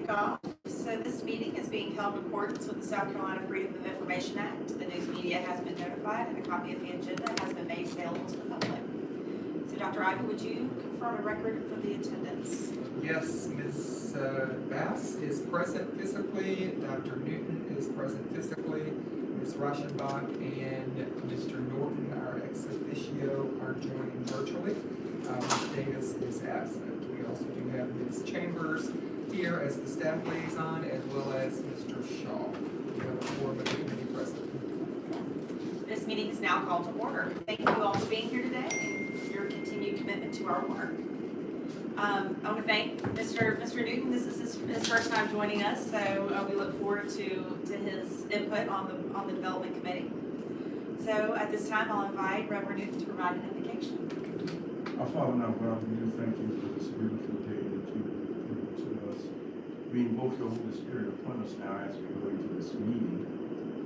off. So this meeting is being held in accordance with the South Carolina Freedom of Information Act. The news media has been notified and a copy of the agenda has been made available to the public. So Dr. Ivy, would you confirm a record for the attendance? Yes, Ms. Bass is present physically, Dr. Newton is present physically, Ms. Reichenbach and Mr. Norton, our ex officio, are joining virtually. Ms. Davis is absent. We also do have Ms. Chambers here as the staff liaison, as well as Mr. Shaw. We have a quorum of the committee present. This meeting is now called to order. Thank you all for being here today and your continued commitment to our work. I want to thank Mr. Newton. This is his first time joining us, so we look forward to his input on the development committee. So at this time, I'll invite Reverend Newton to provide an invocation. Our Father and our God, we do thank you for this beautiful day that you've given to us. We invoke your Holy Spirit upon us now as we go into this meeting.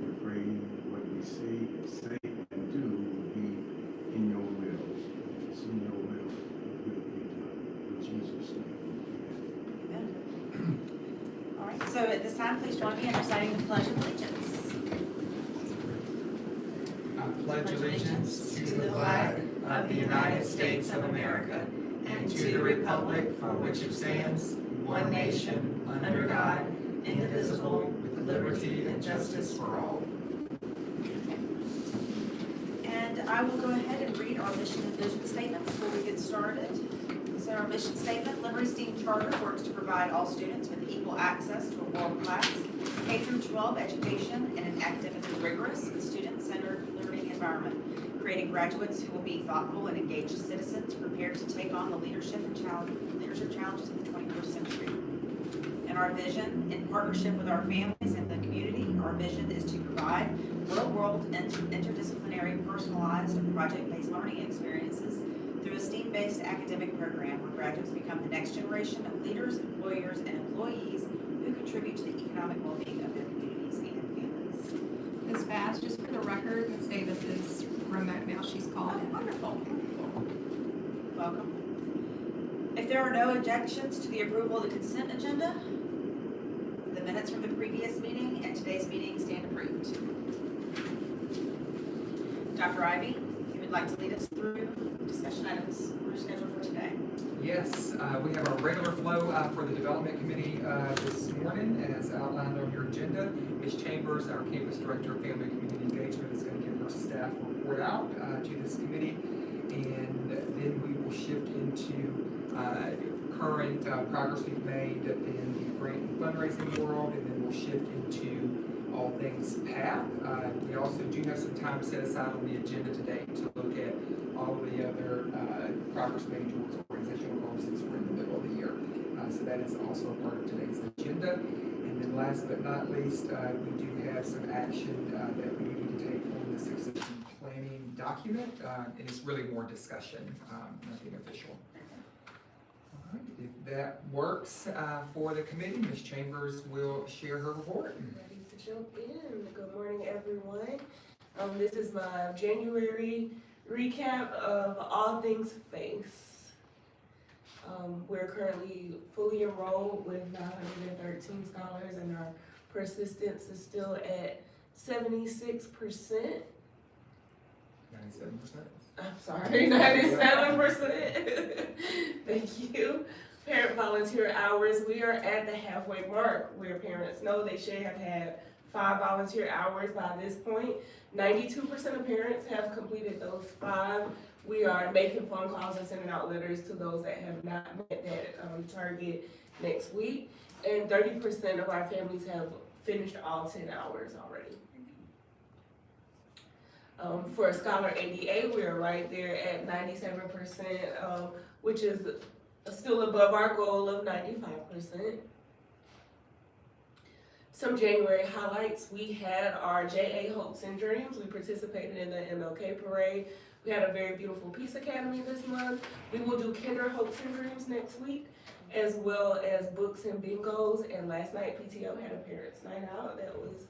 We pray what we say and do will be in your will. It's in your will that will be done. In Jesus' name. Amen. All right, so at this time, please join me in reciting the Pledge of Allegiance. I pledge allegiance to the flag of the United States of America and to the republic for which it stands, one nation, under God, indivisible, with liberty and justice for all. And I will go ahead and read our mission and vision statement before we get started. So our mission statement, Liberty STEAM Charter works to provide all students with equal access to a world-class K through 12 education in an academically rigorous and student-centered learning environment, creating graduates who will be thoughtful and engaged citizens prepared to take on the leadership challenges of the 21st century. And our vision, in partnership with our families and the community, our vision is to provide real-world, interdisciplinary, personalized, and project-based learning experiences through a STEAM-based academic program where graduates become the next generation of leaders, employers, and employees who contribute to the economic well-being of their communities and families. Ms. Bass, just for the record, Ms. Davis is remote now. She's called in. Wonderful. Welcome. If there are no objections to the approval of the consent agenda, the minutes from the previous meeting and today's meeting stand approved. Dr. Ivy, you would like to lead us through discussion items we're scheduled for today. Yes, we have our regular flow for the development committee this morning as outlined on your agenda. Ms. Chambers, our campus director of family and community engagement, is going to give her staff report out to this committee, and then we will shift into current progress we've made in the grant and fundraising world, and then we'll shift into all things PATH. We also do have some time set aside on the agenda today to look at all of the other progress made towards organizational goals since we're in the middle of the year. So that is also a part of today's agenda. And then last but not least, we do have some action that we need to take on the succession planning document. And it's really more discussion, nothing official. All right, if that works for the committee, Ms. Chambers will share her report. Ready to jump in. Good morning, everyone. This is my January recap of all things FACE. We're currently fully enrolled with 913 scholars, and our persistence is still at 76%. 97%. I'm sorry, 97%. Thank you. Parent volunteer hours, we are at the halfway mark where parents know they should have had 5 volunteer hours by this point. 92% of parents have completed those 5. We are making phone calls and sending out letters to those that have not met that target next week. And 30% of our families have finished all 10 hours already. For a Scholar ADA, we are right there at 97%, which is still above our goal of 95%. Some January highlights, we had our JA Hopes and Dreams. We participated in the MLK Parade. We had a very beautiful Peace Academy this month. We will do Kinder Hopes and Dreams next week, as well as books and bingos. And last night, PTO had a parents' night out. That was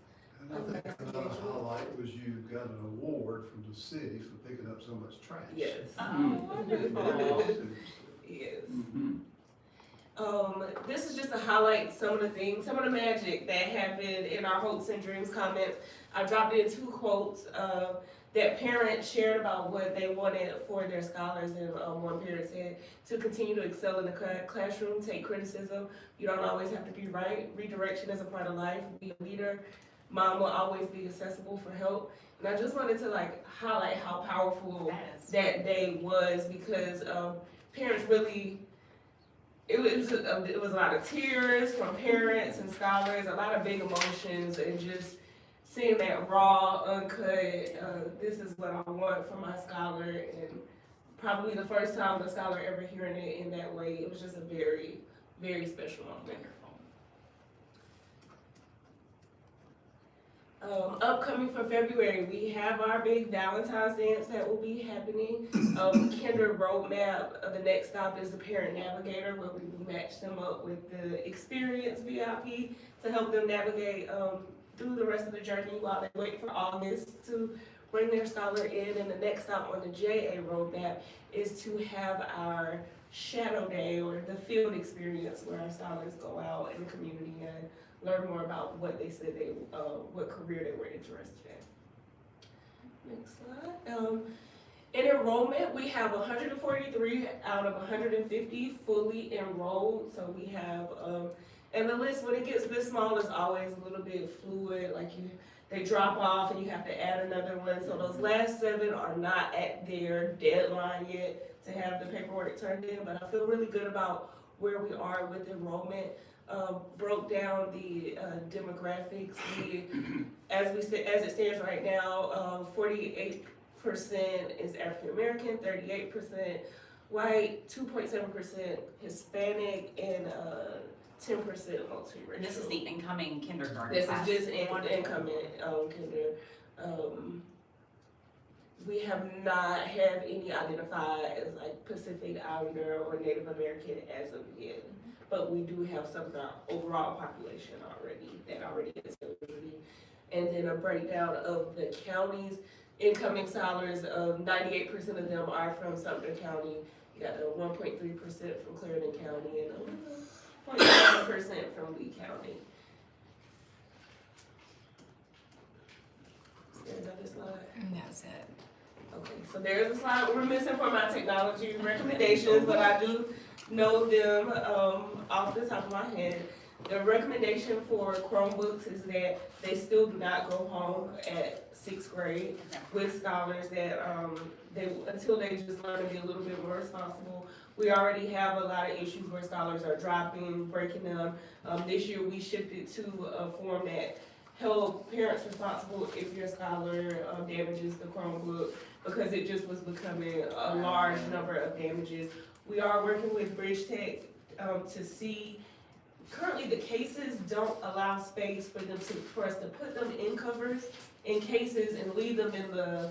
I think another highlight was you got an award from the city for picking up so much trash. yes. Oh, wonderful. Yes. This is just to highlight some of the things, some of the magic that happened in our hopes and dreams comments. I dropped in 2 quotes that parents shared about what they wanted for their scholars, and one parent said, to continue to excel in the classroom, take criticism. You don't always have to be right. Redirection is a part of life. Be a leader. Mom will always be accessible for help. And I just wanted to highlight how powerful that day was, because parents really, it was a lot of tears from parents and scholars, a lot of big emotions, and just seeing that raw, uncut, this is what I want for my scholar, and probably the first time the scholar ever hearing it in that way. It was just a very, very special moment. Upcoming for February, we have our big Valentine's dance that will be happening. Kinder roadmap, the next stop is the parent navigator, where we will match them up with the experienced VIP to help them navigate through the rest of the journey while they wait for August to bring their scholar in. And the next stop on the JA roadmap is to have our shadow day, or the field experience, where our scholars go out in the community and learn more about what they said what career they were interested in. Next slide. In enrollment, we have 143 out of 150 fully enrolled. So we have, and the list, when it gets this small, is always a little bit fluid. They drop off and you have to add another one. So those last 7 are not at their deadline yet to have the paperwork turned in. But I feel really good about where we are with enrollment. Broke down the demographics. As it stands right now, 48% is African American, 38% white, 2.7% Hispanic, and 10% multiracial. This is the incoming kindergarten This class. is just incoming kinder. We have not had any identified as Pacific Islander or Native American as of yet. But we do have some of our overall population already is eligibility. And then a breakdown of the counties. Incoming scholars, 98% of them are from Sumter County. You got 1.3% from Clarendon County and 0.7% from Lee County. Is there another slide? And that's it. Okay, so there's a slide we're missing for my technology recommendations, but I do know them off the top of my head. The recommendation for Chromebooks is that they still do not go home at 6th grade with scholars, that until they just learn to be a little bit more responsible. We already have a lot of issues where scholars are dropping, breaking them. This year we shifted to a form that held parents responsible if your scholar damages the Chromebook, because it just was becoming a large number of damages. We are working with Bridge Tech to see. Currently, the cases don't allow space for us to put them in covers in cases and leave them in the.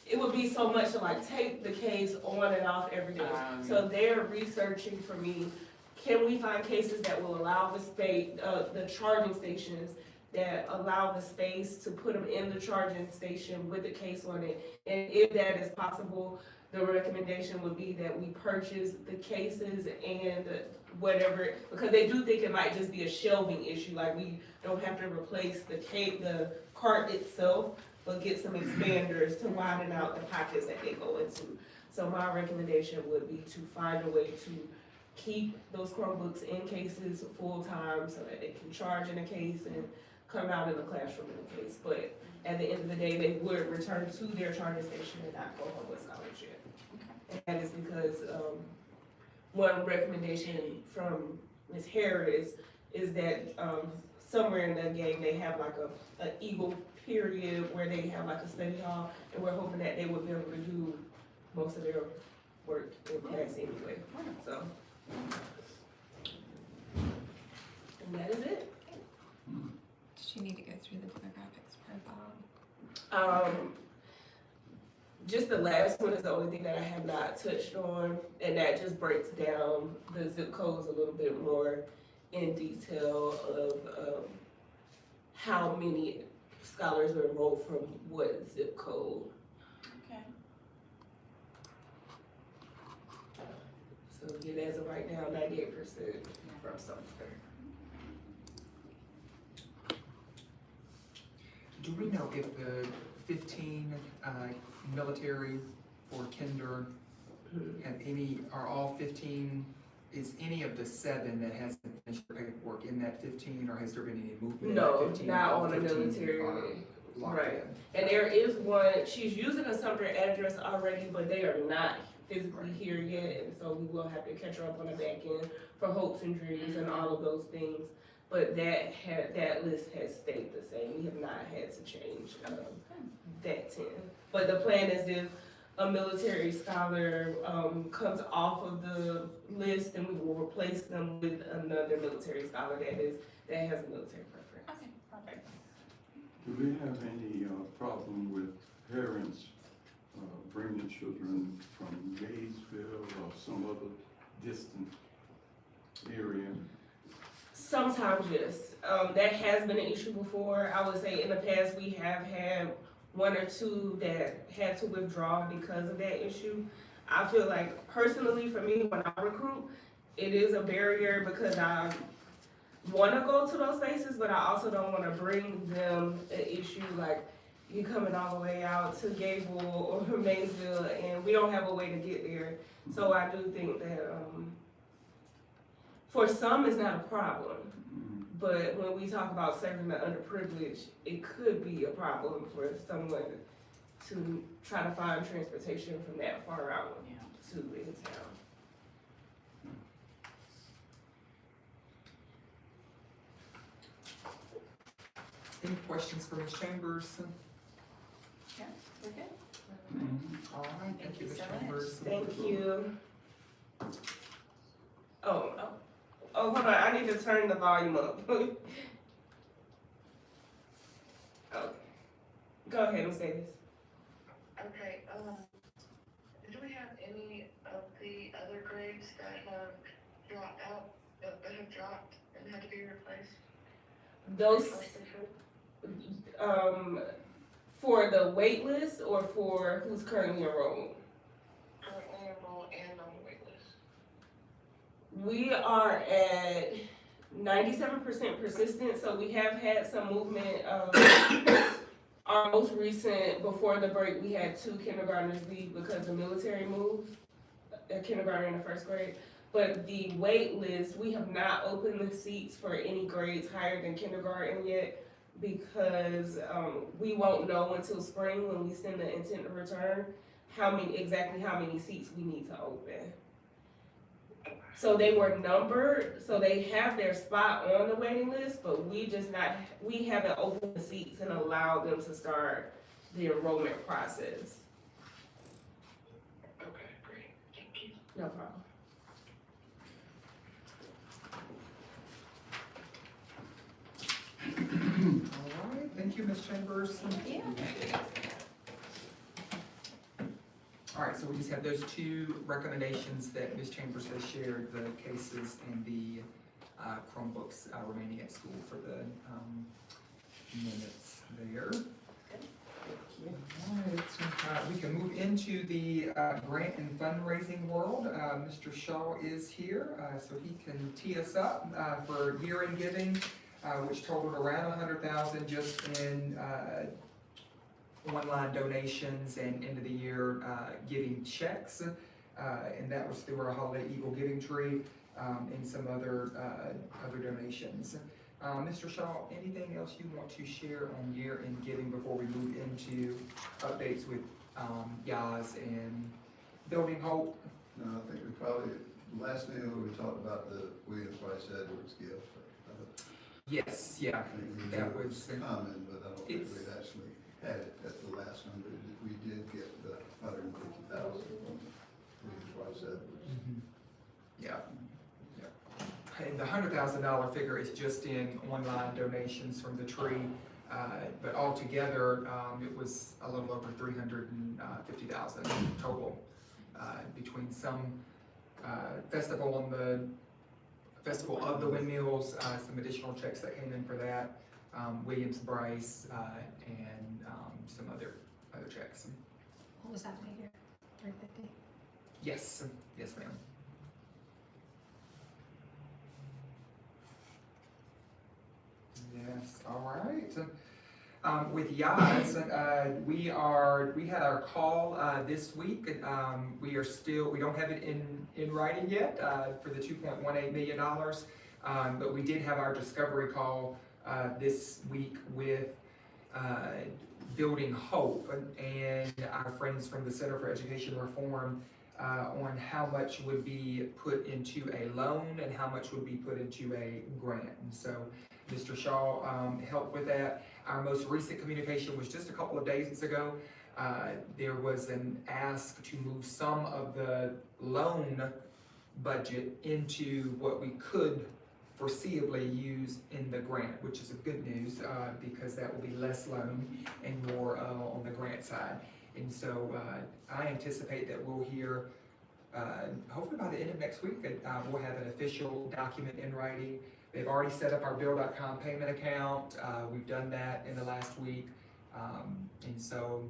It would be so much to take the case on and off every day. So they're researching for me. Can we find cases that will allow the space, the charging stations that allow the space to put them in the charging station with the case on it? And if that is possible, the recommendation would be that we purchase the cases and whatever, because they do think it might just be a shelving issue. We don't have to replace the cart itself, but get some expanders to widen out the pockets that they go into. So my recommendation would be to find a way to keep those Chromebooks in cases full time so that they can charge in a case and come out in the classroom in a case. But at the end of the day, they would return to their charging station and not go home with scholarship. And that is because one recommendation from Ms. Harris is that somewhere in the game they have an Eagle period where they have a study hall, and we're hoping that they would be able to do most of their work in class anyway. So, and that is it. Does she need to go through the demographics profile? Just the last one is the only thing that I have not touched on, and that just breaks down the zip codes a little bit more in detail of how many scholars are enrolled from what zip code. Okay. So again, as of right now, 98%. from somewhere. Do we know if the 15 military or kinder have any, are all 15, is any of the 7 that hasn't finished their paperwork in that 15, or has there been any movement in that No, 15? not All on the 15 military. are locked Right. in. And there is one, she's using a Sumter address already, but they are not physically here yet, and so we will have to catch her up on the back end for hopes and dreams and all of those things. But that list has stayed the same, we have not had to change, that 10. But the plan is if a military scholar, comes off of the list, then we will replace them with another military scholar that has a military preference. Okay, perfect. Do we have any problem with parents bringing children from Gaysville or some other distant area? Sometimes, yes. That has been an issue before. I would say in the past, we have had 1 or 2 that had to withdraw because of that issue. I feel like personally for me, when I recruit, it is a barrier because I want to go to those spaces, but I also don't want to bring them an issue like you coming all the way out to Gable or Maysville and we don't have a way to get there. So I do think that for some it's not a problem, but when we talk about serving the underprivileged, it could be a problem for someone to try to find transportation from that far out to in town. Any questions for Ms. Chambers? Yeah, we're good. All right, thank you, Ms. so much. Chambers. Thank you. Oh, hold on, I need to turn the volume up. Oh, go ahead, Ms. Davis. Okay, do we have any of the other grades that have dropped out, that have dropped and had to be replaced? Those, for the wait list or for who's currently enrolled? Currently enrolled and on the wait list. We are at 97% persistent, so we have had some movement. Our most recent, before the break, we had 2 kindergartners leave because the military moved, a kindergartner in the 1st grade. But the wait list, we have not opened the seats for any grades higher than kindergarten yet because we won't know until spring when we send the intent to return exactly how many seats we need to open. So they were numbered, so they have their spot on the waiting list, but we haven't opened the seats and allowed them to start the enrollment process. Okay, great, thank you. No problem. All right, thank you, Ms. Chambers. Thank you. All right, so we just have those 2 recommendations that Ms. Chambers has shared, the cases and the Chromebooks remaining at school for the minutes there. All right, we can move into the grant and fundraising world. Mr. Shaw is here, so he can tee us up for year-end giving, which totaled around $100,000 just in online donations and end of the year giving checks, and that was through our Holiday Eagle Giving Tree and some other donations. Mr. Shaw, anything else you want to share on year-end giving before we move into updates with YAS and Building Hope? No, I think we probably, last meeting we talked about the Williams Rice Edwards gift. Yes, yeah, I think we that did was common, but I don't think it's- we'd actually had it at the last number. We did get the 150,000 from Williams Rice Edwards. yeah. And the $100,000 figure is just in online donations from the tree, but altogether, it was a little over $350,000 total, between some festival of the windmills, some additional checks that came in for that, Williams Bryce, and some other checks. What was that figure? 350? Yes, yes, ma'am. All right. With Yaz, we had our call this week. We don't have it in writing yet for the $2.18 million, but we did have our discovery call this week with Building Hope and our friends from the Center for Education Reform on how much would be put into a loan and how much would be put into a grant. And so Mr. Shaw helped with that. Our most recent communication was just a couple of days ago. There was an ask to move some of the loan budget into what we could foreseeably use in the grant, which is a good news because that will be less loan and more on the grant side. And so I anticipate that we'll hear, hopefully by the end of next week, we'll have an official document in writing. They've already set up our Bill.com payment account. We've done that in the last week. And so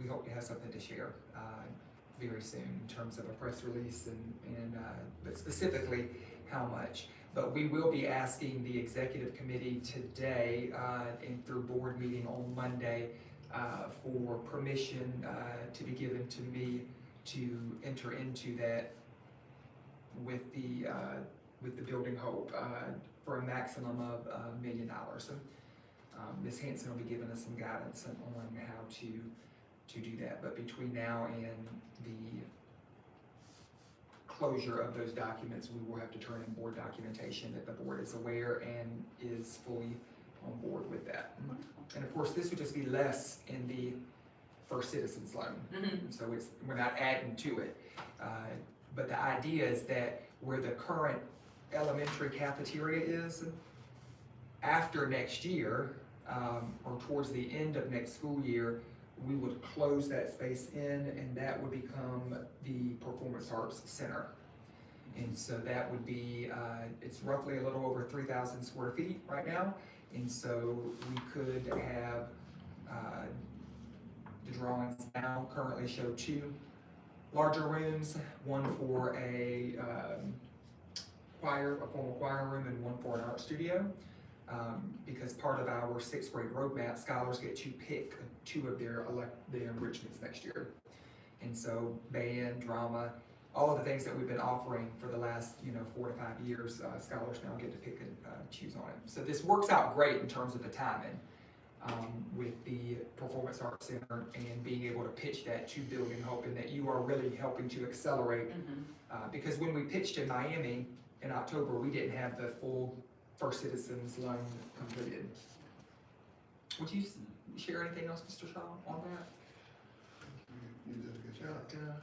we hope to have something to share very soon in terms of a press release but specifically how much. But we will be asking the executive committee today and through board meeting on Monday for permission to be given to me to enter into that with the Building Hope for a maximum of $1 million. So Ms. Hanson will be giving us some guidance on how to do that. But between now and the closure of those documents, we will have to turn in board documentation that the board is aware and is fully on board with that. And of course, this would just be less in the First Citizens loan. So we're not adding to it. But the idea is that where the current elementary cafeteria is, after next year, or towards the end of next school year, we would close that space in and that would become the Performance Arts Center. And so that would be, it's roughly a little over 3,000 square feet right now. And so we could have, the drawings now currently show 2 larger rooms, one for a formal choir room and one for an art studio. Because part of our 6th grade roadmap, scholars get to pick 2 of their enrichments next year. And so band, drama, all of the things that we've been offering for the last 4 to 5 years, scholars now get to pick and choose on it. So this works out great in terms of the timing with the Performance Arts Center and being able to pitch that to Building Hope, and that you are really helping to accelerate. Because when we pitched in Miami in October, we didn't have the full First Citizens loan completed. Would you share anything else, Mr. Shaw, on that? You did a good job.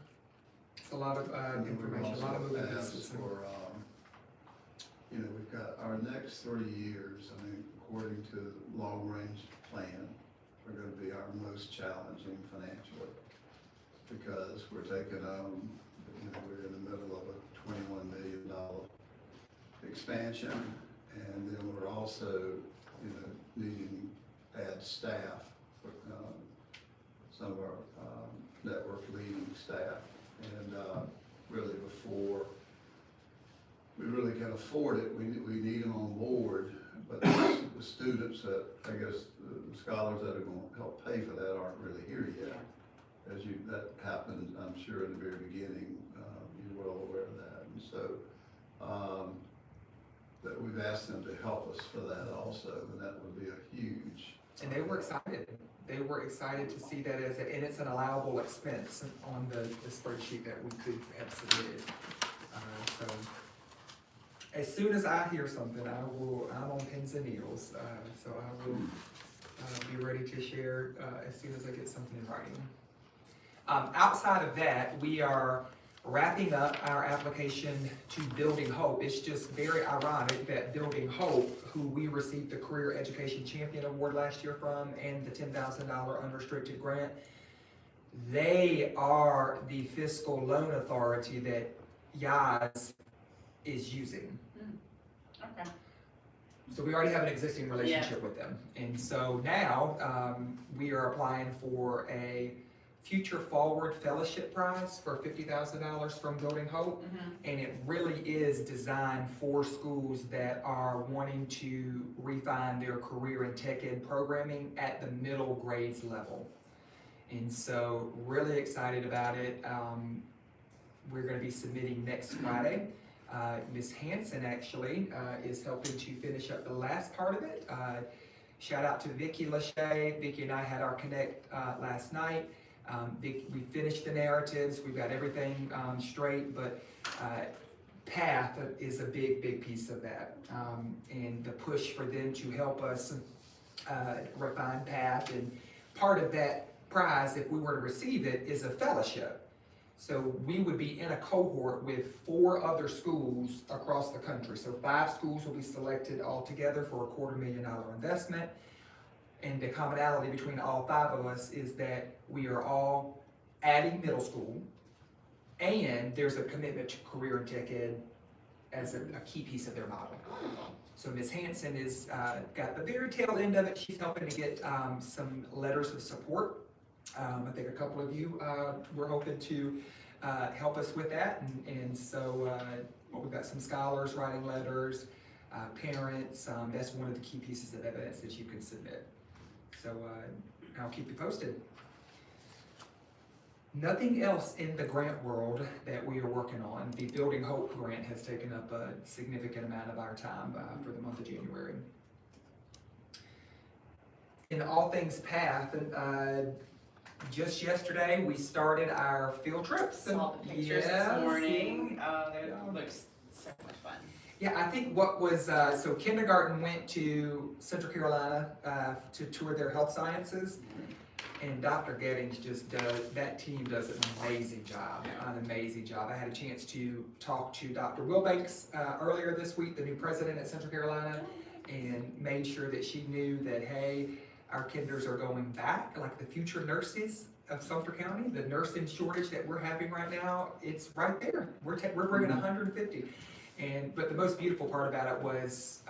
It's a lot of information, a lot of moving pieces. We've got our next 3 years, according to the long-range plan, are gonna be our most challenging financially. Because we're taking, we're in the middle of a $21 million expansion. And then we're also, needing to add staff, some of our network leading staff. And really before we really can afford it, we need them on board. But the students that, I guess, the scholars that are going to help pay for that aren't really here yet. That happened, I'm sure, in the very beginning. You're well aware of that. And so, that we've asked them to help us for that also, and that would be a huge. And they were excited. They were excited to see that and it's an allowable expense on the spreadsheet that we could have submitted. So as soon as I hear something, I'm on pins and needles. So I will be ready to share as soon as I get something in writing. Outside of that, we are wrapping up our application to Building Hope. It's just very ironic that Building Hope, who we received the Career Education Champion Award last year from and the $10,000 unrestricted grant, they are the fiscal loan authority that Yaz is using. Okay. So we already have an existing relationship with them. And so now we are applying for a Future Forward Fellowship Prize for $50,000 from Building Hope. And it really is designed for schools that are wanting to refine their career in tech ed programming at the middle grades level. And so really excited about it. We're gonna be submitting next Friday. Ms. Hanson actually is helping to finish up the last part of it. Shout out to Vicki Lachey. Vicki and I had our connect last night. We finished the narratives, we've got everything straight, but path is a big piece of that. And the push for them to help us refine path, and part of that prize, if we were to receive it, is a fellowship. So we would be in a cohort with 4 other schools across the country. So 5 schools will be selected altogether for a $250,000 investment. And the commonality between all 5 of us is that we are all adding middle school, and there's a commitment to career and tech ed as a key piece of their model. So Ms. Hanson is got the very tail end of it. She's helping to get some letters of support. I think a couple of you were hoping to help us with that, and so we've got some scholars writing letters, parents. That's one of the key pieces of evidence that you can submit. So I'll keep you posted. Nothing else in the grant world that we are working on. The Building Hope grant has taken up a significant amount of our time for the month of January. In all things path, just yesterday we started our field trips. Saw the pictures this morning. They looks so much fun. Yeah, I think what was, so kindergarten went to Central Carolina to tour their health sciences. And Dr. Gettings just does, that team does an amazing job, I had a chance to talk to Dr. Wilbanks earlier this week, the new president at Central Carolina, and made sure that she knew that, hey, our kinders are going back, like the future nurses of Sumter County, the nursing shortage that we're having right now, it's right there. We're bringing 150. But the most beautiful part about it was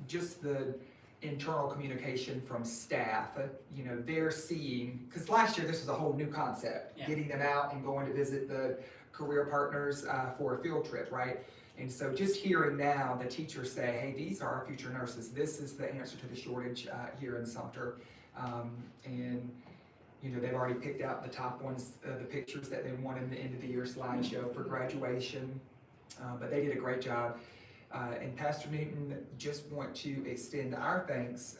just the internal communication from staff. You know, they're seeing, because last year this was a whole new concept, getting them out and going to visit the career partners for a field trip, right? And so just hearing now the teachers say, hey, these are our future nurses. This is the answer to the shortage here in Sumter. And you know, they've already picked out the top ones, the pictures that they want in the end of the year slideshow for graduation. But they did a great job. And Pastor Newton, just want to extend our thanks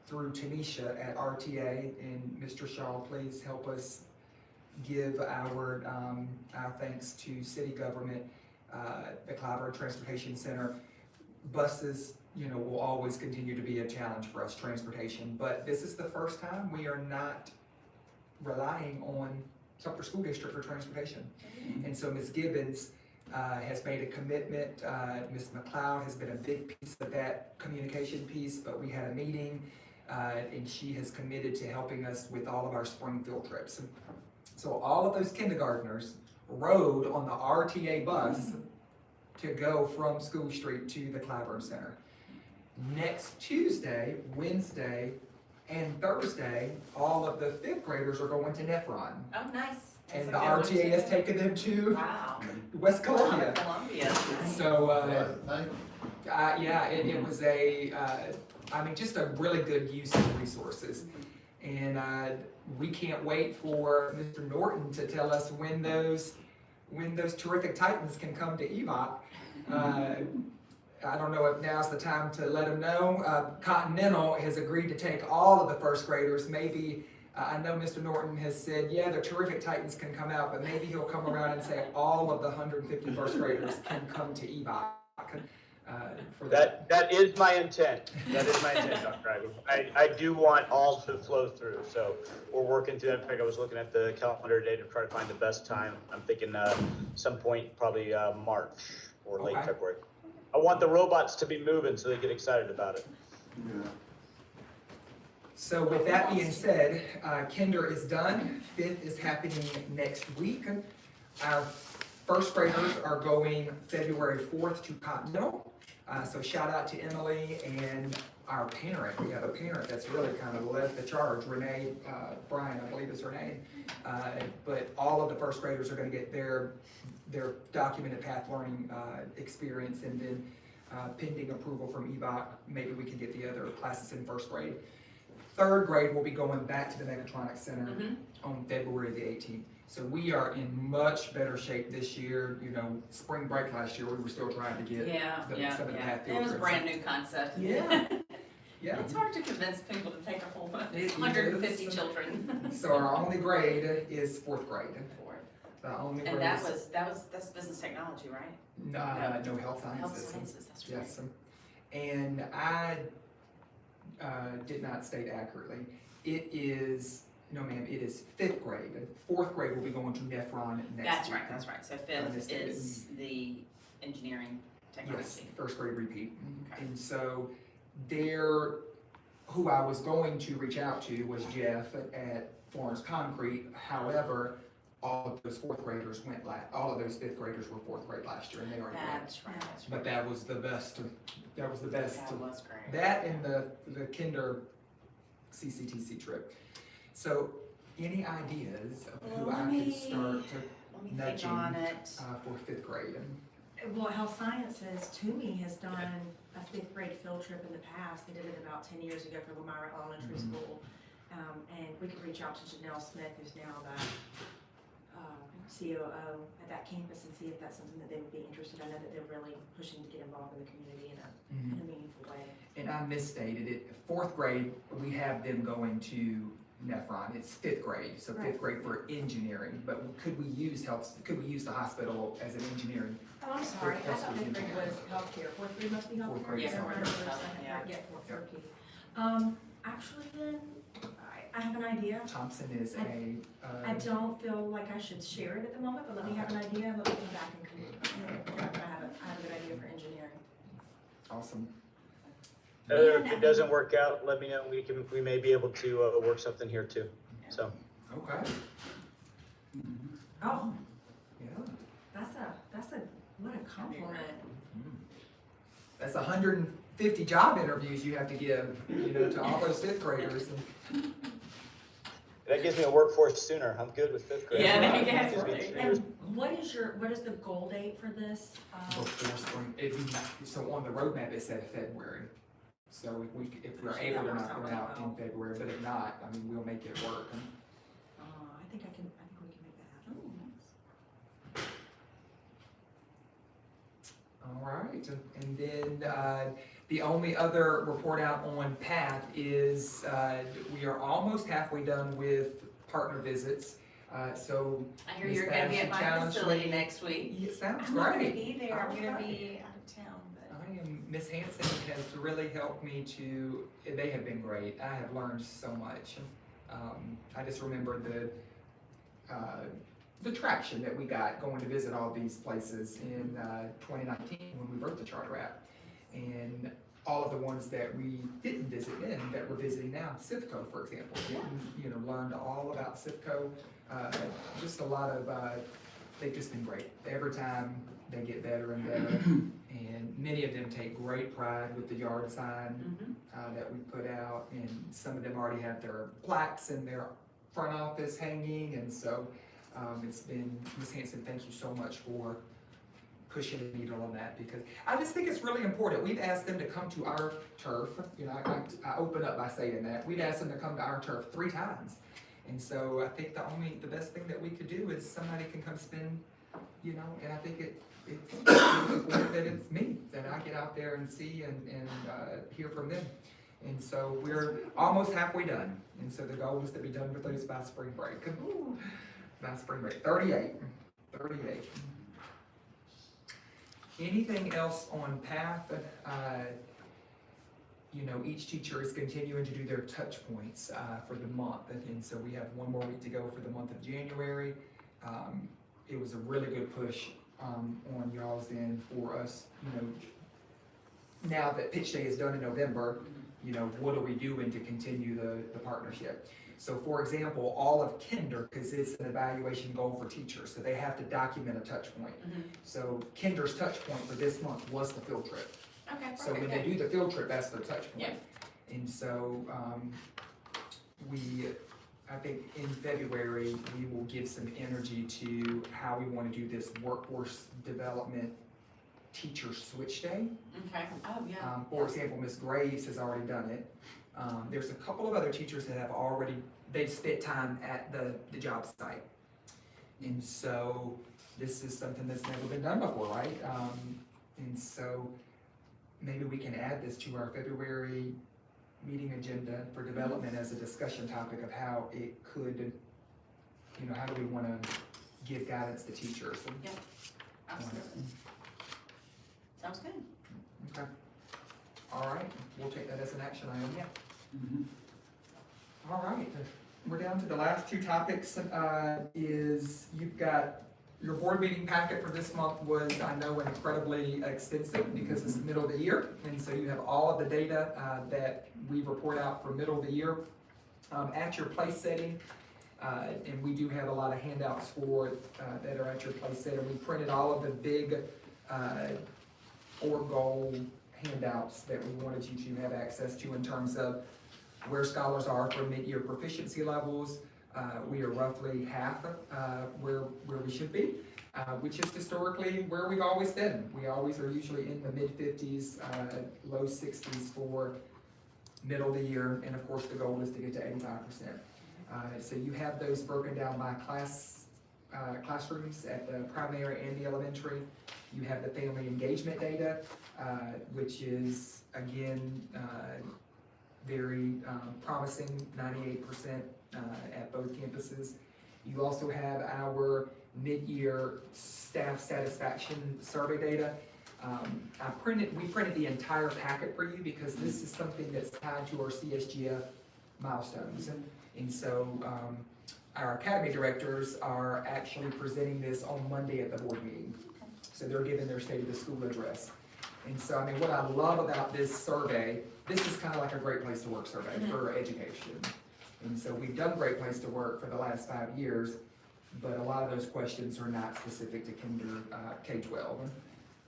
through Tanisha at RTA, and Mr. Shaw, please help us give our thanks to city government, the Clyburn Transportation Center. Buses, you know, will always continue to be a challenge for us, transportation, but this is the first time we are not relying on Sumter School District for transportation. And so Ms. Gibbons has made a commitment. Ms. McLeod has been a big piece of that communication piece, but we had a meeting and she has committed to helping us with all of our spring field trips. So all of those kindergartners rode on the RTA bus to go from School Street to the Clyburn Center. Next Tuesday, Wednesday, and Thursday, all of the 5th graders are going to Nephron. Oh, nice. And the RTA has taken them to West Columbia. So, yeah, it was I mean, just a really good use of resources. And we can't wait for Mr. Norton to tell us when those terrific Titans can come to EVOC. I don't know if now's the time to let him know. Continental has agreed to take all of the 1st graders. Maybe, I know Mr. Norton has said, yeah, the terrific Titans can come out, but maybe he'll come around and say all of the 150 1st graders can come to EVOC. For that is my intent. That is my intent, Dr. Ivey. I do want all to flow through, so we're working through that. In fact, I was looking at the calendar today to try to find the best time. I'm thinking some point probably March or late February. I want the robots to be moving so they get excited about it. Yeah. So with that being said, Kinder is done. 5th is happening next week. Our 1st graders are going February 4th to Continental. So shout out to Emily and our parent, we have a parent that's really kind of led the charge, Renee, Bryan, I believe is her name. But all of the first graders are gonna get their documented path learning, experience, and then, pending approval from EVOC, maybe we can get the other classes in first grade. Third grade will be going back to the Mechatronics Center on February the 18th. So we are in much better shape this year. You know, spring break last year, we were still trying to get some of the path field It was a trips. brand new concept. Yeah. Yeah. It's hard to convince people to take a whole It 150 is. children. So our only grade is fourth grade. The only grade And is, that's business technology, right? no health sciences. Health sciences, that's right. Yes. And I did not state accurately. It is, no ma'am, it is fifth grade. Fourth grade will be going to Nephron next week. That's right. So I fifth missed it. is the engineering Yes, technology. first grade repeat. Okay. And so who I was going to reach out to was Jeff at Florence Concrete. However, all of those fourth graders all of those fifth graders were fourth grade last year, and they already went. That's right. But that was the best. That was the best. That was great. That and the kinder CCTC trip. So, any ideas of who Well, I let could me- start to Let me nudging, think on it. for fifth grade? Well, Health Sciences, Toomey has done a fifth grade field trip in the past. They did it about 10 years ago for Lamar Elementary Mhm. School. And we could reach out to Janelle Smith, who's now the COO at that campus, and see if that's something that they would be interested in. I know that they're really pushing to get involved in the community in a meaningful way. And I misstated it. Fourth grade, we have them going to Nephron. It's fifth grade, so fifth grade for engineering. But could we use the hospital as an engineering? Oh, I'm sorry, I Fourth thought grade fifth grade was healthcare. Fourth grade must be Fourth healthcare. grade is Yeah, healthcare. remember, Yeah. second Yeah. grade, yeah, fourth grade. Actually then, I have an idea. Thompson is a, I don't feel like I should share it at the moment, but let me have an idea, and let me come back and I have a good idea for engineering. awesome. If it doesn't work out, let me know. We may be able to work something here too. So Okay. Oh, Yeah. that's a, what a compliment. That's 150 job interviews you have to give, to all those fifth graders. that gives me a workforce sooner. I'm good with fifth grade. Yeah, there you go. That gives me 3 years. And what is the goal date for this? Before spring, so on the roadmap, it said February. So if we're able to knock them out in February, but if not, I mean, we'll make it work. I think we can make that happen. All right, and then, the only other report out on PATH is, we are almost halfway done with partner visits. So I hear Ms. you're gonna be at Madison my challenged facility me. next week. it sounds I'm not gonna great. be there, I'm gonna Alright. be out of town, but. Miss Hanson has really helped me they have been great. I have learned so much. I just remember the traction that we got going to visit all these places in 2019 when we wrote the charter app. And all of the ones that we didn't visit then, that we're visiting now, CIFCO, for example, learned all about CIFCO. Just a lot of, they've just been great. Every time they get better and better. And many of them take great pride with the yard sign that we put out. And some of them already have their plaques in their front office hanging. And so it's been, Ms. Hanson, thank you so much for pushing the needle on that, because I just think it's really important. We've asked them to come to our turf. I open up by saying that. We've asked them to come to our turf 3 times. And so I think the best thing that we could do is somebody can come spend, and I think it's important that it's me, that I get out there and see and hear from them. And so we're almost halfway done. And so the goal is to be done with those by spring break. By spring break, 38. Anything else on PATH? Each teacher is continuing to do their touch points for the month. And so we have 1 more week to go for the month of January. It was a really good push on y'all's end for us, now that pitch day is done in November, what are we doing to continue the partnership? So for example, all of Kinder, because it's an evaluation goal for teachers, so they have to document a touch point. So Kinder's touch point for this month was the field trip. Okay, So when they do the field trip, that's their touch point. And so, I think in February, we will give some energy to how we want to do this workforce development teacher switch day. Okay, oh, yeah. For example, Ms. Graves has already done it. There's a couple of other teachers that have already, they've spent time at the job site. And so this is something that's never been done before, right? And so maybe we can add this to our February meeting agenda for development as a discussion topic of how it could, how do we want to give guidance to teachers? Absolutely. Sounds good. Okay. All right, we'll take that as an action item. Mhm. All right, we're down to the last two topics, is you've got, your board meeting packet for this month was, I know, incredibly extensive because it's the middle of the year. And so you have all of the data that we report out for middle of the year at your place setting. And we do have a lot of handouts for, that are at your place setting. We printed all of the big org goal handouts that we wanted you to have access to in terms of where scholars are for mid-year proficiency levels. We are roughly half where we should be, which is historically where we've always been. We always are usually in the mid-50s, low 60s for middle of the year, and of course the goal is to get to 85%. So you have those broken down by classrooms at the primary and the elementary. You have the family engagement data, which is again very promising, 98% at both campuses. You also have our mid-year staff satisfaction survey data. We printed the entire packet for you because this is something that's tied to our CSGF milestones. And so our academy directors are actually presenting this on Monday at the board meeting. So they're giving their state of the school address. And so, I mean, what I love about this survey, this is kind of like a Great Place to Work survey for education. And so we've done Great Place to Work for the last 5 years, but a lot of those questions are not specific to K-12.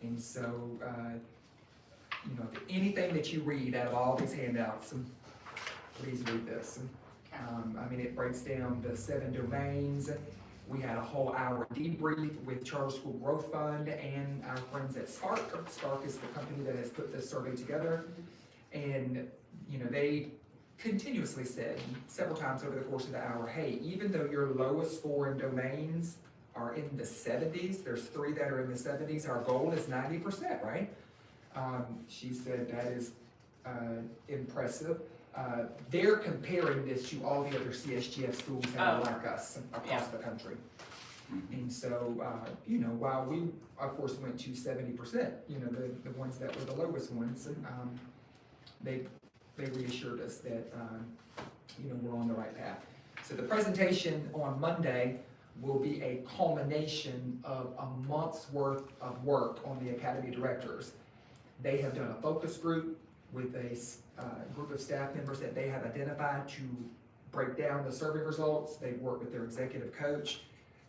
And so, anything that you read out of all these handouts, please read this. I mean, it breaks down the 7 domains. We had a whole hour debrief with Charter School Growth Fund and our friends at Spark. Spark is the company that has put this survey together. And, they continuously said several times over the course of the hour, hey, even though your lowest score in domains are in the 70s, there's 3 that are in the 70s, our goal is 90%, right? She said that is impressive. They're comparing this to all the other CSGF schools that are like us across the country. And so, while we, of course, went to 70%, the ones that were the lowest ones, they reassured us that, we're on the right path. So the presentation on Monday will be a culmination of a month's worth of work on the academy directors. They have done a focus group with a group of staff members that they have identified to break down the survey results. They've worked with their executive coach.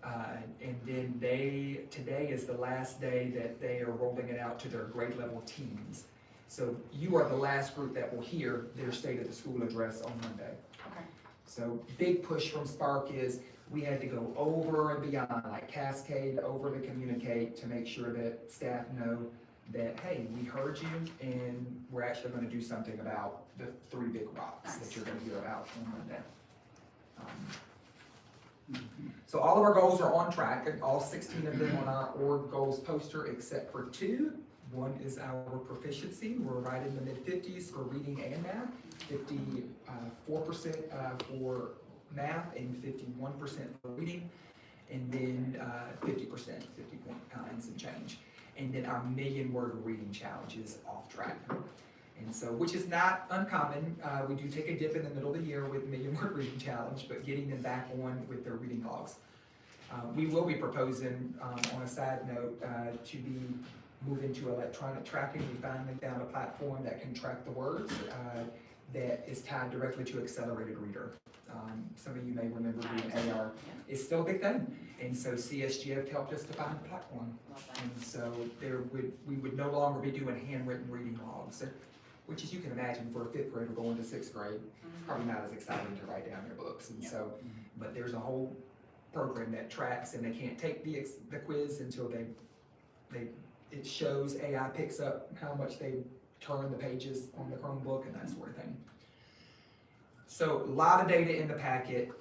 And then today is the last day that they are rolling it out to their grade level teams. So you are the last group that will hear their state of the school address on Monday. Okay. So big push from Spark is we had to go over and beyond, like cascade, overly communicate to make sure that staff know that, hey, we heard you and we're actually going to do something about the 3 big rocks that you're going to hear about on Monday. So all of our goals are on track, and all 16 of them on our org goals poster except for 2. One is our proficiency. We're right in the mid-50s for reading and math, 54% for math and 51% for reading, and then 50%, 50.9 and change. And then our 1,000,000-word reading challenge is off track. And so, which is not uncommon. We do take a dip in the middle of the year with 1,000,000-word reading challenge, but getting them back on with their reading logs. We will be proposing, on a side note, to be moving to electronic tracking. We finally found a platform that can track the words that is tied directly to Accelerated Reader. Some of you may remember reading AR. It's still a big thing. And so CSGF helped us to find the platform. And so we would no longer be doing handwritten reading logs. which as you can imagine, for a fifth grader going to sixth grade, probably not as exciting to write down their books, and so, but there's a whole program that tracks, and they can't take the quiz until it shows, AI picks up how much they turn the pages on the Chromebook and that sort of thing. So a lot of data in the packet,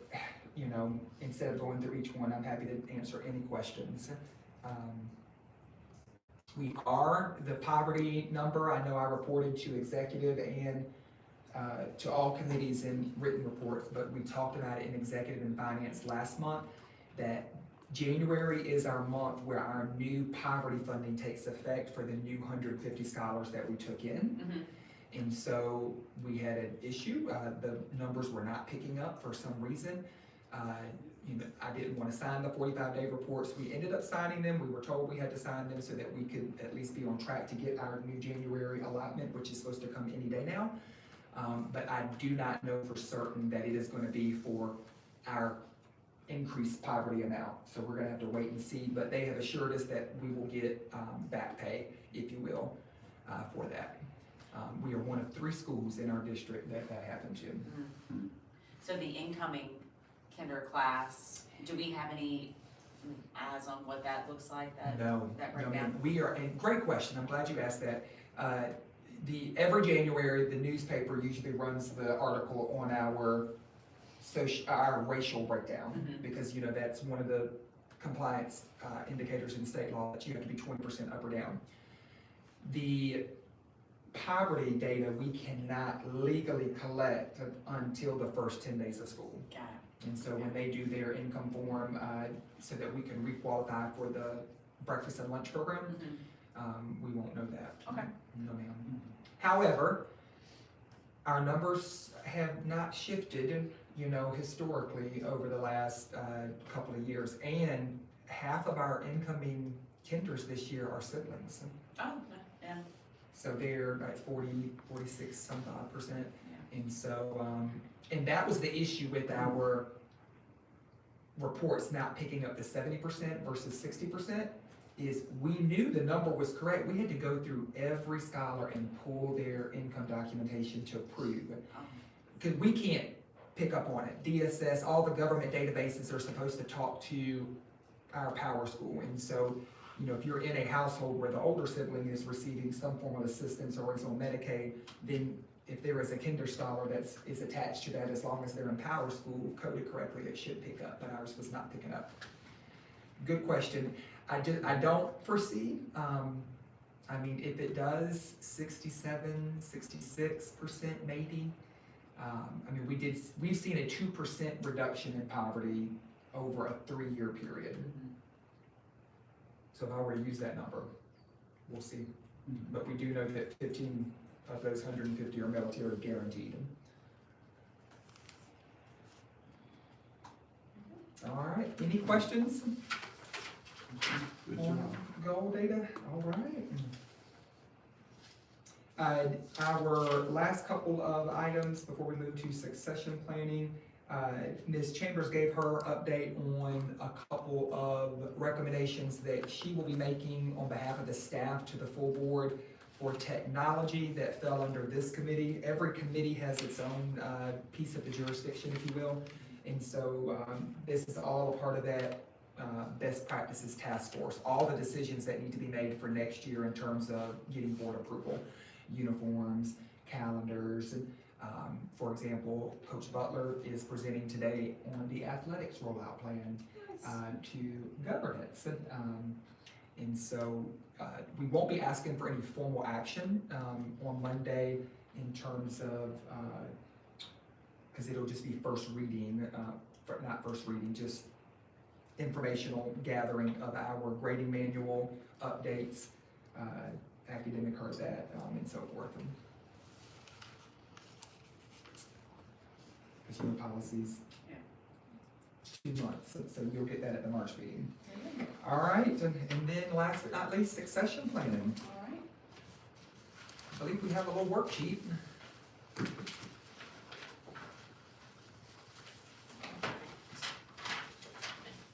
you know, instead of going through each one, I'm happy to answer any questions. The poverty number, I know I reported to executive and to all committees in written reports, but we talked about it in executive and finance last month, that January is our month where our new poverty funding takes effect for the new 150 scholars that we took in. And so we had an issue, the numbers were not picking up for some reason. You know, I didn't want to sign the 45-day reports. We ended up signing them. We were told we had to sign them so that we could at least be on track to get our new January allotment, which is supposed to come any day now. But I do not know for certain that it is going to be for our increased poverty amount. So we're going to have to wait and see, but they have assured us that we will get back pay, if you will, for that. We are one of 3 schools in our district that happened to. So the incoming kinder class, do we have any eyes on what that looks like, No, that no, breakdown? we are, and great question, I'm glad you asked that. Every January, the newspaper usually runs the article on our racial breakdown, because, you know, that's one of the compliance indicators in state law, that you have to be 20% up or down. The poverty data we cannot legally collect until the first 10 days of school. Got it. And so when they do their income form, so that we can requalify for the breakfast and lunch program, we won't know that. Okay. No, ma'am. However, our numbers have not shifted, you know, historically over the last couple of years, and half of our incoming kinders this year are siblings. Oh, yeah. So they're like 46 some odd percent. Yeah. And so, and that was the issue with our reports not picking up the 70% versus 60%, is we knew the number was correct. We had to go through every scholar and pull their income documentation to approve. Because we can't pick up on it. DSS, all the government databases are supposed to talk to our power school. And so, you know, if you're in a household where the older sibling is receiving some form of assistance or is on Medicaid, then if there is a kinder scholar that is attached to that, as long as they're in power school, coded correctly, it should pick up, but ours was not picking up. Good question. I don't foresee, I mean, if it does, 67, 66% maybe. I mean, we've seen a 2% reduction in poverty over a 3-year period. So if I were to use that number, we'll see. But we do know that 15 of those 150 are military guaranteed. All right, any questions Good on job. goal data? All right. Our last couple of items before we move to succession planning, Ms. Chambers gave her update on a couple of recommendations that she will be making on behalf of the staff to the full board for technology that fell under this committee. Every committee has its own piece of the jurisdiction, if you will. And so this is all a part of that best practices task force. All the decisions that need to be made for next year in terms of getting board approval, uniforms, calendars. For example, Coach Butler is presenting today on the athletics rollout plan to governance. And so we won't be asking for any formal action on Monday in terms of, because it'll just be first reading, not first reading, just informational gathering of our grading manual, updates, academic HERDAT, and so forth. Because you know, policies, 2 months, so you'll get that at the March meeting. All right, and then last but not least, succession planning. All right. I believe we have a little worksheet.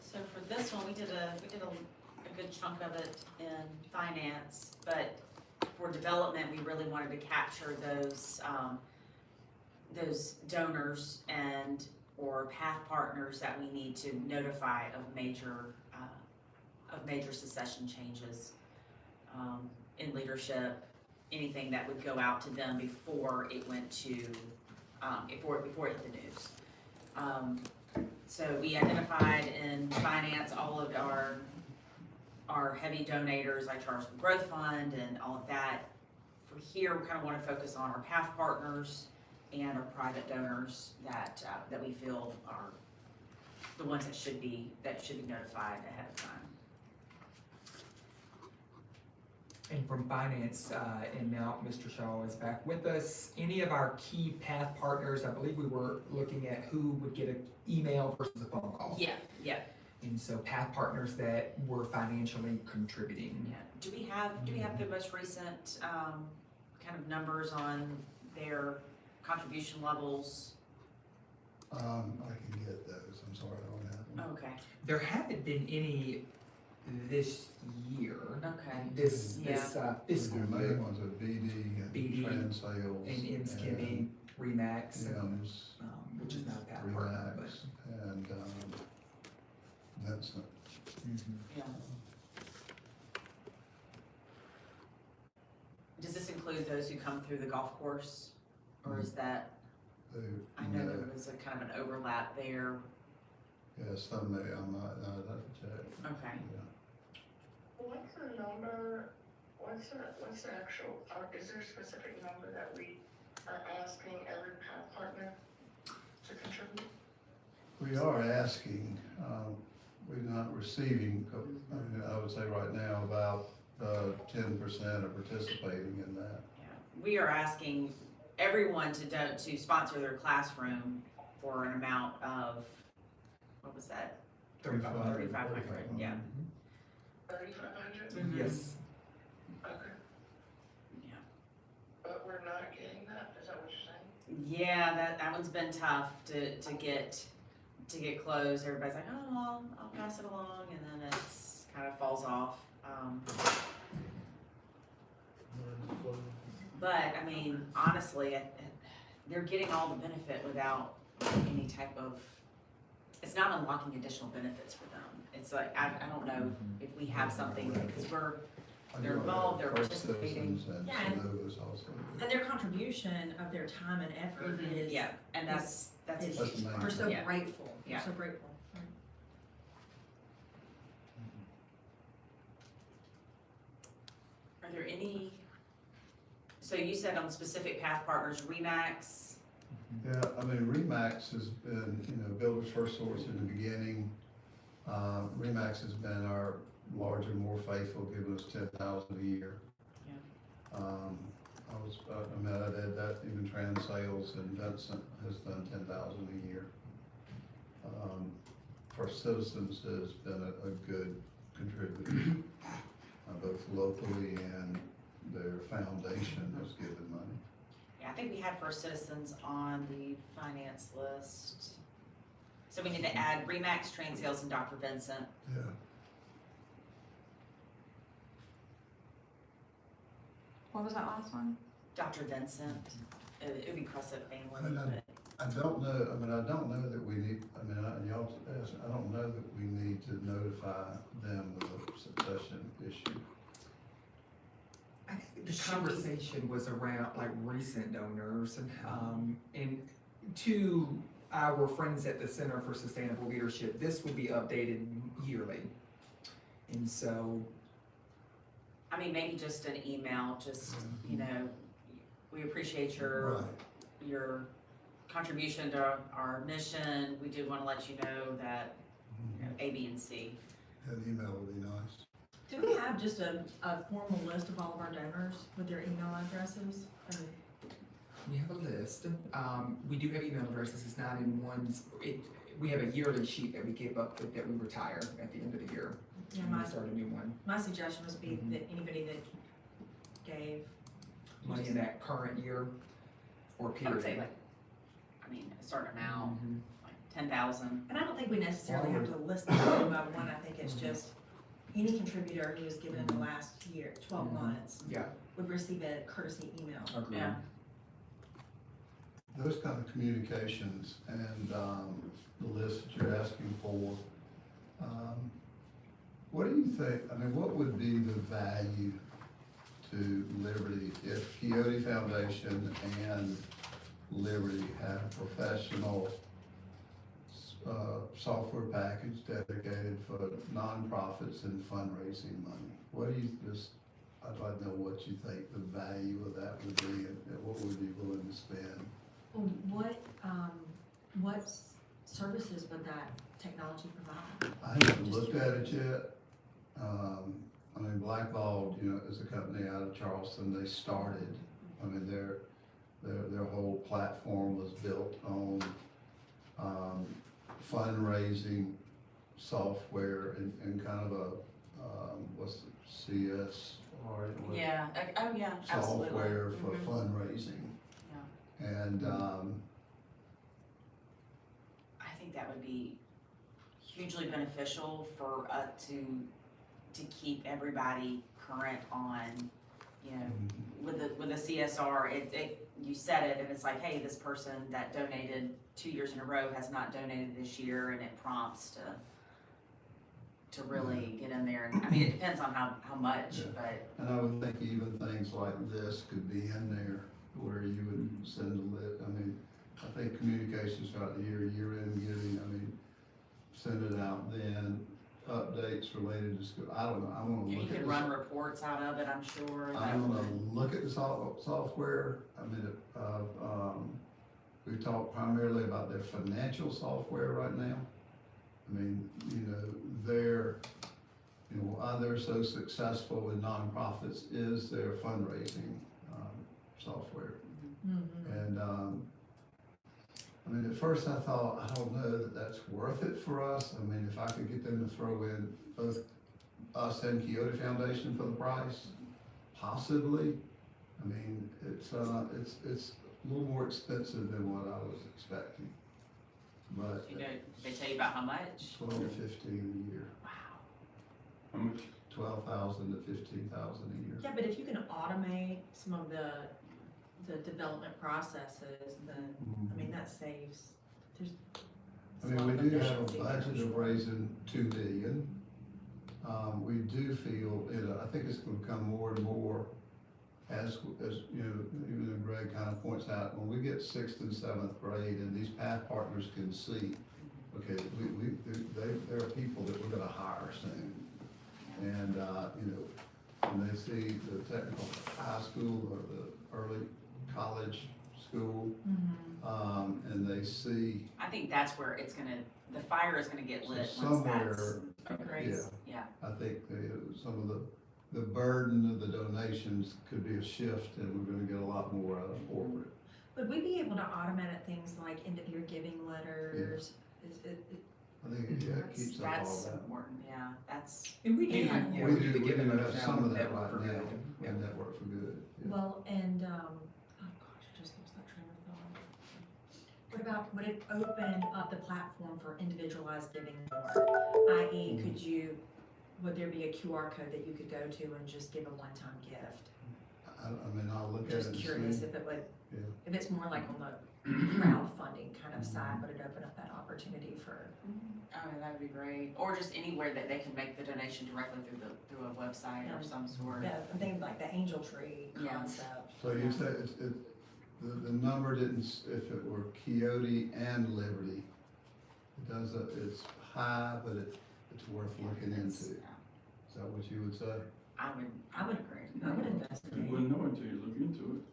So for this one, we did a good chunk of it in finance, but for development, we really wanted to capture those donors and, or path partners that we need to notify of major secession changes, in leadership, anything that would go out to them before it went to, before it hit the news. So we identified in finance all of our heavy donators like Charleston Growth Fund and all of that. For here, we kind of want to focus on our path partners and our private donors that we feel are the ones that should be notified ahead of time. And from finance, and now Mr. Shaw is back with us. Any of our key path partners, I believe we were looking at who would get an email versus a phone call. Yeah. And so path partners that were financially contributing. Yeah. Do we have the most recent kind of numbers on their contribution levels? I can get those, I'm sorry, I don't have them. Okay. There haven't been any this year. Okay. This fiscal The year. main ones are BD and BD Trans Sales. And IMSCME, REMAX, IMS, which is not a path partner, but. REMAX, and, Vincent. Yeah. Does this include those who come through the golf course, or is that? I know there was a kind of an overlap there. Yeah, some may, I might, I'd have to check. Okay. Yeah. What's the number, what's the actual, is there a specific number that we are asking every path partner to contribute? We are asking, we're not receiving, I mean, I would say right now about 10% are participating in that. Yeah. We are asking everyone to sponsor their classroom for an amount of, what was that? 3,500. 3,500, yeah. 3,500? Yes. Okay, Yeah. but we're not getting that, is that what you're saying? Yeah, that one's been tough to get closed. Everybody's like, oh, well, I'll pass it along, and then it's kind of falls off. But I mean, honestly, they're getting all the benefit without any type of. It's not unlocking additional benefits for them. It's like I don't know if we have something because they're involved, they're First participating. Citizens and Yeah, and- Synovus also. And their contribution of their time and effort is. Yeah, and that's a is- That's the huge main part. We're so Yeah. grateful, Yeah. we're so grateful. Are there any? So you said on specific path partners, REMAX. Yeah, I mean, REMAX has been, Builders First Source in the beginning. REMAX has been our larger, more faithful, giving us 10,000 a year. Yeah. I'd add that, even Trans Sales and Vincent has done 10,000 a year. First Citizens has been a good contributor, both locally and their foundation has given money. Yeah, I think we had First Citizens on the finance list. So we need to add REMAX, Train Sales, and Dr. Vincent. Yeah. What was that last one? Dr. Vincent, it would be Crescent Family, And but I don't know that we need, y'all asked, I don't know that we need to notify them of a succession issue. I think the conversation was around like recent donors and to our friends at the Center for Sustainable Leadership, this will be updated yearly. And so, I mean, maybe just an email, just, we appreciate your contribution to our mission. We do want to let you know that, A, B, and C. An email would be nice. Do we have just a formal list of all of our donors with their email addresses? we have a list. We do have email addresses. It's not in one's, we have a yearly sheet that we give up that we retire at the end of the year. Yeah, And we start a new one. my suggestion was be that anybody that gave. Money in that current year or I period. would say a certain amount, Mhm. like 10,000. And I don't think we necessarily have to list them one by one, I think it's just any contributor who was given in the last year, 12 months. Yeah. would receive a courtesy email. Agreed. Yeah. Those kind of communications and, the list that you're asking for, what do you think, I mean, what would be the value to Liberty if Coyote Foundation and Liberty had a professional software package dedicated for nonprofits and fundraising money? What do you I'd like to know what you think the value of that would be and what would you be willing to spend? Well, what services would that technology provide? I haven't looked at it yet. I mean, Blackball, is a company out of Charleston. They started, I mean, their whole platform was built on, fundraising software and kind of a, what's the CS or? Yeah, oh, yeah, absolutely. Software for Mhm. fundraising. Yeah. And, I think that would be hugely beneficial for to keep everybody current on, with the CSR, you said it, and it's like, hey, this person that donated 2 years in a row has not donated this year, and it prompts to really get in there, and, I mean, it depends on how much, Yeah. but, and I would think even things like this could be in there where you would send a I mean, I think communications throughout the year in, giving, I mean, send it out then, updates related to school, I don't know, I wanna you look at can the run reports out of it, I'm sure. I'm gonna look at the software, I mean, we've talked primarily about their financial software right now. I mean, why they're so successful with nonprofits is their fundraising, software. Mm-hmm. And, I mean, at first I thought, I don't know that that's worth it for us. I mean, if I could get them to throw in both us and Coyote Foundation for the price, possibly. I mean, it's a little more expensive than what I was expecting. But They tell you about how much? 12 to 15 a year, Wow. How much? 12,000 to 15,000 a year. Yeah, but if you can automate some of the development processes, then, I mean, that saves, I mean, we do have a budget of raising $2 million. We do feel, I think it's gonna become more and more as even though Greg kind of points out, when we get 6th and 7th grade and these path partners can see, okay, there are people that we're gonna hire soon. And, when they see the technical high school or the early college school, and they see I think that's where the fire is gonna get lit once somewhere, that's. Yeah. I think some of the burden of the donations could be a shift, and we're gonna get a lot more out of corporate. Would we be able to automate things like end of year giving letters? I think it keeps up all That's that. important, yeah, that's, And we do, Yeah, we we do the do Giving have some of that Network for right now, Good. Yeah. and Network for Good. Yeah. Well, and, oh gosh, I just lost that train of thought. What about, would it open up the platform for individualized giving more? I.e., would there be a QR code that you could go to and just give a one-time gift? I mean, I'll look at it Just and curious see. if it would, Yeah. if it's more like on the crowdfunding kind of side, would it open up that opportunity for? that'd be great, or just anywhere that they can make the donation directly through a website or some sort. Yeah, I'm thinking like the angel tree Yeah. concept. So you say the number didn't, if it were Coyote and Liberty, it's high, but it's worth looking into. It's- Is that what you would say? I would agree. I would investigate. You wouldn't know until you look into it.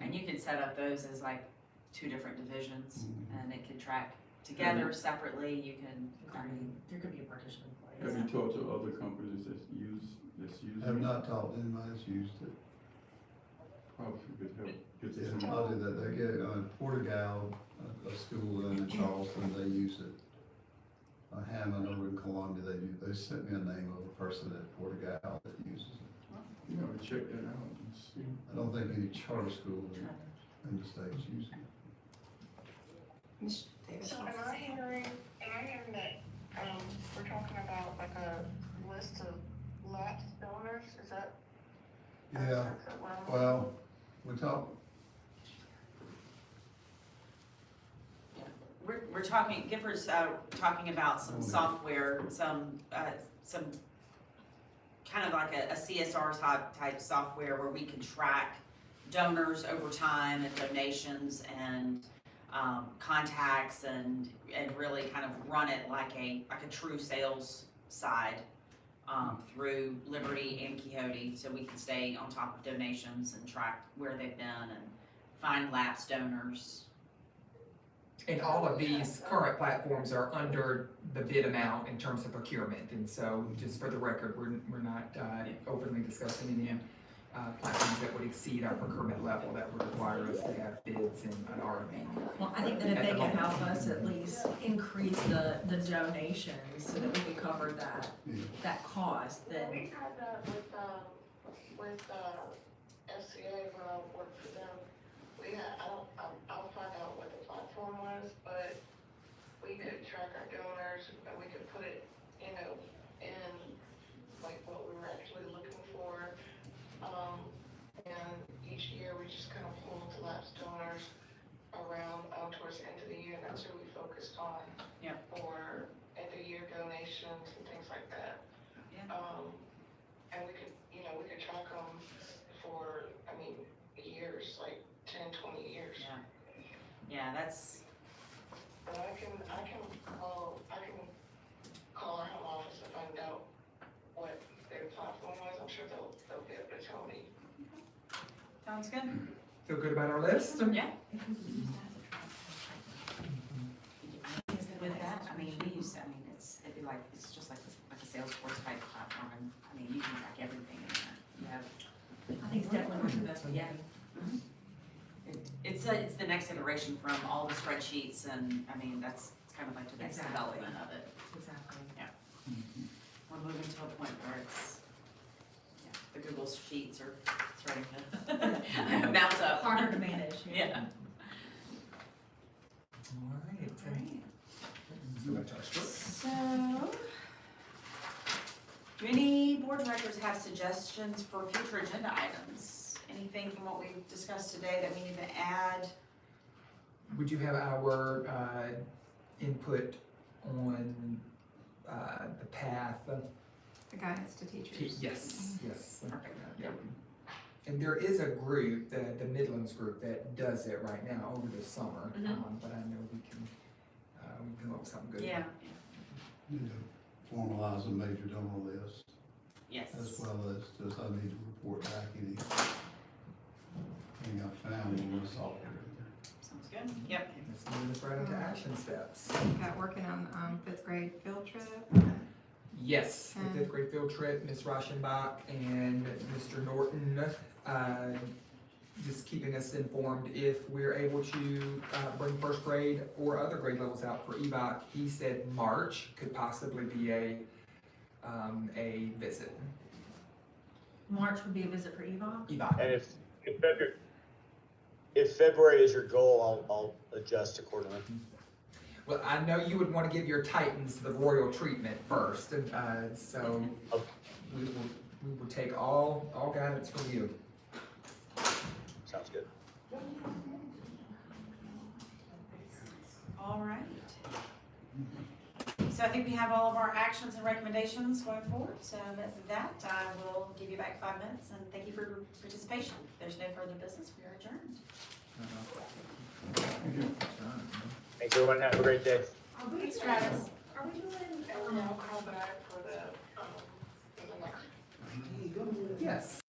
And you could set up those as like 2 different divisions, Mhm. and it can track together separately, you can, I mean, There could be a partition in Have place. you talked to other companies that's using I have it? not talked to anybody that's used it. Probably could help get Yeah, this. I'll do that. They get, Portugal, a school in Charleston, they use it. Hammond over in Columbia, they sent me a name of a person at Portugal that uses it. You know, check that out and see. I don't think any charter school in the States use it. Ms. Davis So wants am to I say hearing that, we're talking about like a list of lapsed donors, is that Yeah, well, we talked, We're talking, Gifford's, talking about some software, some kind of like a CSR type software where we can track donors over time and donations and, contacts and really kind of run it like a true sales side, through Liberty and Quixote, so we can stay on top of donations and track where they've been and find lapsed donors. And all of these current platforms are under the bid amount in terms of procurement, and so just for the record, we're not openly discussing any platforms that would exceed our procurement level that would require us to have bids and an RFP. Well, I think that if they can help us at least increase the donations so that we can cover that cost, then. We had that with SCA when I worked for them. We had, I'll find out what the platform was, but we could track our donors and we could put it, in like what we were actually looking for. And each year we just kind of pulled the lapsed donors around, towards the end of the year, and that's who we focused on. Yeah. For end of year donations and things like that. Yeah. And we could, we could track them for, years, like 10, 20 years. Yeah, that's, But I can call our home office and find out what their platform was. I'm sure they'll be able to tell me. sounds good. Feel good about our list? Yeah. With that, we use, it'd be like, it's just like a Salesforce type platform, and, you can track everything in there. You have, I think it's definitely worth investing in. yeah. It's the next iteration from all the spreadsheets, and, that's kind of like the next Exactly. development of it. Exactly. We're moving to a point where it's, the Google Sheets are starting to mount up. Harder to manage. Yeah. All right. So back to our script. So, do any board directors have suggestions for future agenda items? Anything from what we've discussed today that we need to add? Would you have our input on the path? The guidance to teachers. Yes, yes. Perfect. Yeah. And there is a group, the Midlands group, that does it right now over the summer. Mhm. But I know we can come up with something good. Yeah, formalize a major donor list, yes. as well as just I need to report back anything I found in the software. Sounds good. Yep. Let's move this right into action steps. Got working on fifth grade field trip. Yes, the fifth grade field trip, Ms. Reichenbach and Mr. Norton, just keeping us informed if we're able to bring first grade or other grade levels out for EVOC. He said March could possibly be a visit. March would be a visit for EVOC. EVOC. And if February is your goal, I'll adjust accordingly. Well, I know you would want to give your Titans the royal treatment first, so we will take all guidance from you. Sounds good. All right. So I think we have all of our actions and recommendations going forward. So with that, I will give you back 5 minutes and thank you for your participation. If there's no further business, we are adjourned. Thanks, everyone. Have a great day. Thanks, Travis. Are we doing a remote call back for the next? Yes.